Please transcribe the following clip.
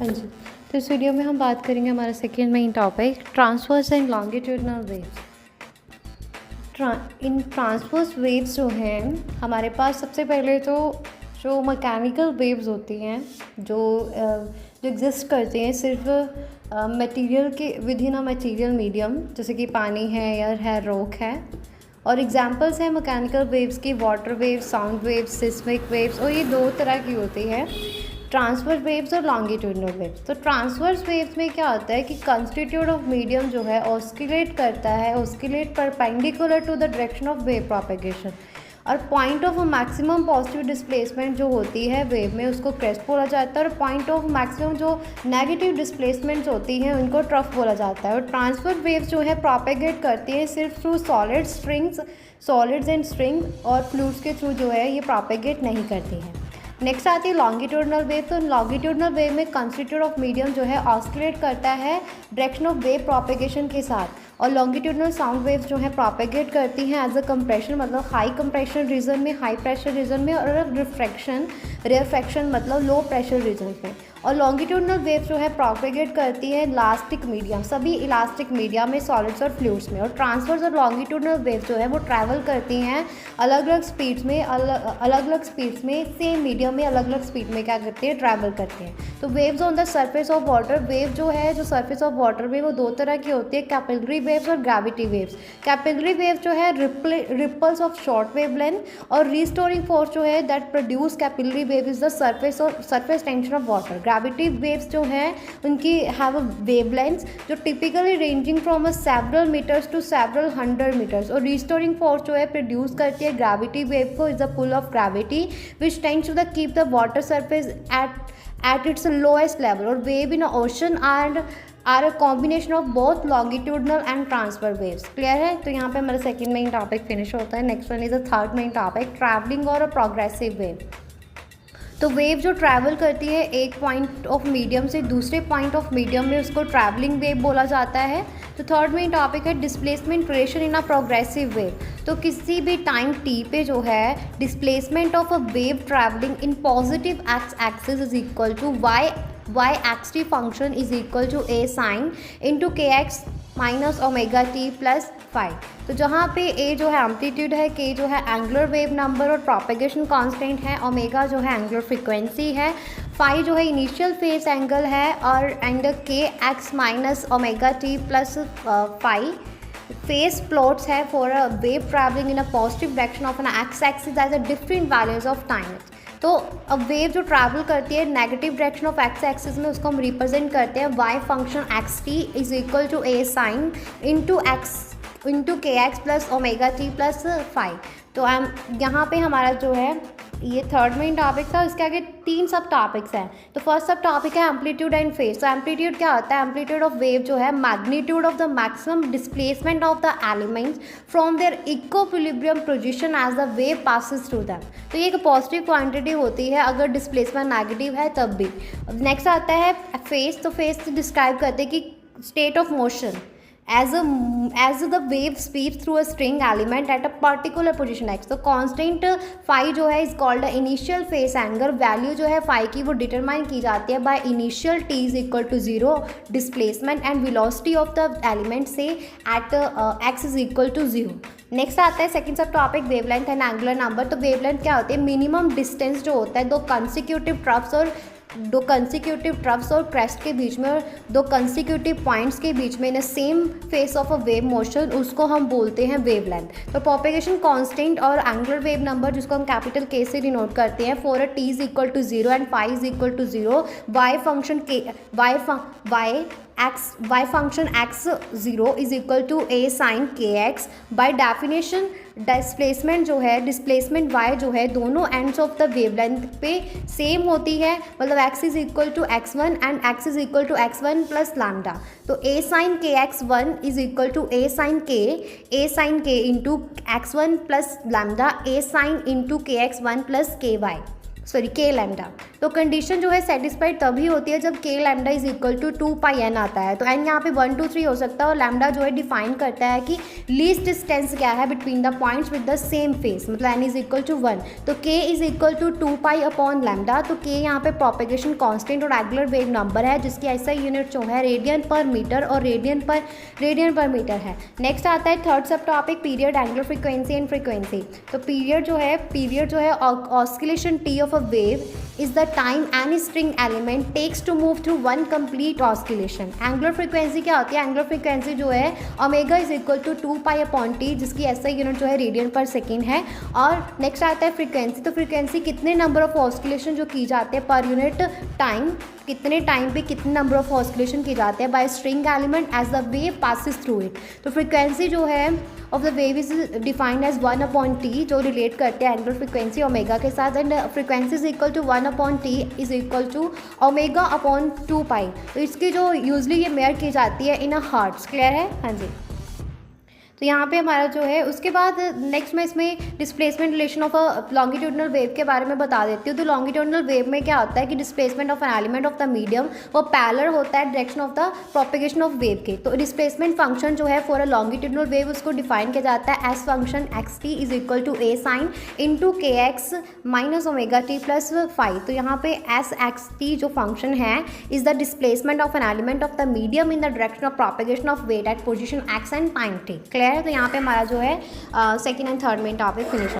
हाँ जी, तो इस वीडियो में हम बात करेंगे हमारा second main topic transverse and longitudinal waves. In transverse waves जो हैं हमारे पास सबसे पहले तो जो मैकेनिकल वेव्स होती हैं जो एग्जिस्ट करती हैं सिर्फ मटेरियल के with in a material medium, जैसे कि पानी है या रॉक है। और एग्जांपल्स हैं मैकेनिकल वेव्स की water waves, sound waves, seismic waves, और ये दो तरह की होती है, ट्रांसवर्स वेव्स और लॉन्गिट्यूडनल वेव्स। तो ट्रांसवर्स वेव्स में क्या होता है कि कंस्टिट्यूट ऑफ मीडियम जो है ऑस्किलेट करता है, oscillate perpendicular to the direction of wave propagation, और point of maximum positive displacement जो होती है वेव में उसको क्रेस्ट बोला जाता है, और पॉइंट ऑफ मैक्सिमम जो नेगेटिव डिस्प्लेसमेंट्स होती हैं उनको ट्रफ बोला जाता है। और ट्रांसवर्स वेव्स जो है प्रोपेगेट करती हैं सिर्फ थ्रू सॉलिड्स एंड स्ट्रिंग, और फ्लूइड्स के थ्रू जो है ये प्रोपेगेट नहीं करती हैं। नेक्स्ट आती है लॉन्गिट्यूडनल वेव। तो लॉन्गिट्यूडनल वेव में कंस्टिट्यूट ऑफ मीडियम जो है ऑस्किलेट करता है डायरेक्शन ऑफ वेव प्रोपेगेशन के साथ, और लॉन्गिट्यूडनल साउंड वेव्स जो है प्रोपेगेट करती हैं एज अ कंप्रेशन, मतलब हाई कंप्रेशन रीजन में, हाई प्रेशर रीजन में, और रेफ्रैक्शन मतलब लो प्रेशर रीजन में। और लॉन्गिट्यूडनल वेव जो है प्रोपेगेट करती है इलास्टिक मीडियम, सभी इलास्टिक मीडिया में, सॉलिड्स और फ्लूइड्स में। और ट्रांसवर्स और लॉन्गिट्यूडनल वेव जो है वो ट्रैवल करती हैं अलग अलग स्पीड्स में, सेम मीडियम में अलग अलग स्पीड में क्या करती है, ट्रैवल करती हैं। तो waves on the surface of water, wave जो है जो सरफेस ऑफ वाटर में वो दो तरह की होती है, कैपिलरी वेव्स और ग्रेविटी वेव्स। कैपिलरी वेव जो है ripples of short wave length, और रिस्टोरिंग फोर्स जो है that produce capillary wave is the surface tension of water. Gravity waves जो हैं उनकी हैव अ वेवलेंथ्स जो typically ranging from several metres to several 100 metres. और रिस्टोरिंग फोर्स जो है प्रोड्यूस करती है ग्रेविटी वेव को is the pull of gravity which tends to the keep the water surface at its lowest level। और wave in ocean are a combination of both longitudinal and transfer waves। Clear है? तो यहाँ पे हमारा second main topic finish होता है। Next one is the third main topic travelling और अ progressive wave. तो वेव जो ट्रैवल करती है एक पॉइंट ऑफ मीडियम से दूसरे पॉइंट ऑफ मीडियम में, उसको ट्रैवलिंग वेव बोला जाता है। तो थर्ड मेन टॉपिक है displacement creation in a progressive wave. तो किसी भी टाइम टी पे जो है displacement of a wave travelling in positive axis is equal to y xt function is equal to a sine into k x minus omega t plus five. तो जहाँ पे a जो है एम्पलीट्यूड है, k जो है एंगुलर वेव नंबर और propagation constant है, ओमेगा जो है एंगुलर फ्रीक्वेंसी है, फाइव जो है इनिशियल फेस एंगल है, और and k x minus omega t plus five phase plots है for a wave travelling in a positive direction of an x axis as a different values of time. तो अब wave जो travel करती है negative direction of x axis में, उसको हम represent करते हैं y function x t is equal to a sine into k x plus omega t plus five. तो यहाँ पे हमारा जो है ये थर्ड मेन टॉपिक था। इसके आगे तीन सब टॉपिक्स हैं। तो फर्स्ट सब टॉपिक है एम्पलीट्यूड एंड फेज। तो एम्पलीट्यूड क्या होता है? एम्पलीट्यूड ऑफ वेव जो है magnitude of the maximum displacement of the elements from their equilibrium position as the wave passes through them. तो ये एक पॉजिटिव क्वांटिटी होती है अगर डिस्प्लेसमेंट नेगेटिव है तब भी। नेक्स्ट आता है फेज। तो फेज डिस्क्राइब करते हैं कि state of motion as the wave speeds through a string element at a particular position x। तो कांस्टेंट फाई जो है is called initial phase angle. Value जो है फाई की वो डिटरमाइन की जाती है by initial t is equal to 0 displacement and velocity of the element से at x is equal to 0। Next आता है second sub topic wavelength and angular number. तो वेवलेंथ क्या होती है? मिनिमम डिस्टेंस जो होता है दो कंसिक्यूटिव ट्रफ्स और क्रेस्ट के बीच में, और दो कंसिक्यूटिव पॉइंट्स के बीच में in same phase of a wave motion, उसको हम बोलते हैं वेवलेंथ। तो प्रोपेगेशन कांस्टेंट और एंगुलर वेव नंबर जिसको हम कैपिटल के से डिनोट करते हैं for a t is equal to 0 and phi is equal to 0, y function x 0 is equal to a sine k x. By definition displacement y जो है दोनों ends of the wavelength पे same होती है, मतलब x is equal to x1 and x is equal to x1 plus lambda. तो a sine k x1 is equal to a sine k into x1 plus lambda, a sine into k x1 plus के Y, sorry के lambda. तो तो condition जो है satisfied तभी होती है जब k lambda is equal to 2πn आता है। तो n यहाँ पे 1 2 3 हो सकता है और लैम्डा जो है डिफाइन करता है कि लीस्ट डिस्टेंस क्या है between the points with the same phase, मतलब n इज इक्वल टू 1। तो k is equal to 2π upon lambda. तो k यहाँ पे प्रोपेगेशन कांस्टेंट और एंगुलर वेव नंबर है जिसकी ऐसा यूनिट जो है रेडियन पर मीटर और रेडियन पर मीटर है। नेक्स्ट आता है थर्ड सब topic period, angular frequency and frequency. तो पीरियड जो है oscillation t of a wave is the time any string element takes to move through one complete oscillation। Angular frequency क्या होती है? एंगुलर फ्रीक्वेंसी जो है omega is equal to 2π upon t जिसकी ऐसा यूनिट जो है रेडियन पर सेकेंड है। और नेक्स्ट आता है फ्रीक्वेंसी। तो फ्रीक्वेंसी कितने नंबर ऑफ ऑस्किलेशन जो की जाते हैं पर यूनिट टाइम, कितने टाइम पे कितने नंबर ऑफ ऑस्किलेशन किए जाते हैं by string element as the wave passes through it. तो फ्रीक्वेंसी जो है of the wave is defined as 1 upon t जो रिलेट करते हैं एंगुलर फ्रीक्वेंसी ओमेगा के साथ, and frequency is equal to 1 upon t is equal to omega upon 2π। तो इसकी जो यूजली ये मेयर की जाती है इन अ हर्ट्ज। क्लियर है? हाँ जी। तो यहाँ पे हमारा जो है उसके बाद नेक्स्ट मैं इसमें displacement relation of a longitudinal wave के बारे में बता देती हूँ। तो लॉन्गिट्यूडनल वेव में क्या होता है कि displacement of an element of the medium वो पैरेलल होता है direction of the propagation of wave के। तो डिस्प्लेसमेंट फंक्शन जो है फॉर अ लॉन्गिट्यूडनल वेव उसको डिफाइन किया जाता है as function x t is equal to a sine into k x minus omega t plus five. तो यहाँ पे एस एक्स टी जो फंक्शन है is the displacement of an element of the medium in the direction of propagation of wave at position x and time t. तो यहाँ पे हमारा जो है second and third main topic finish.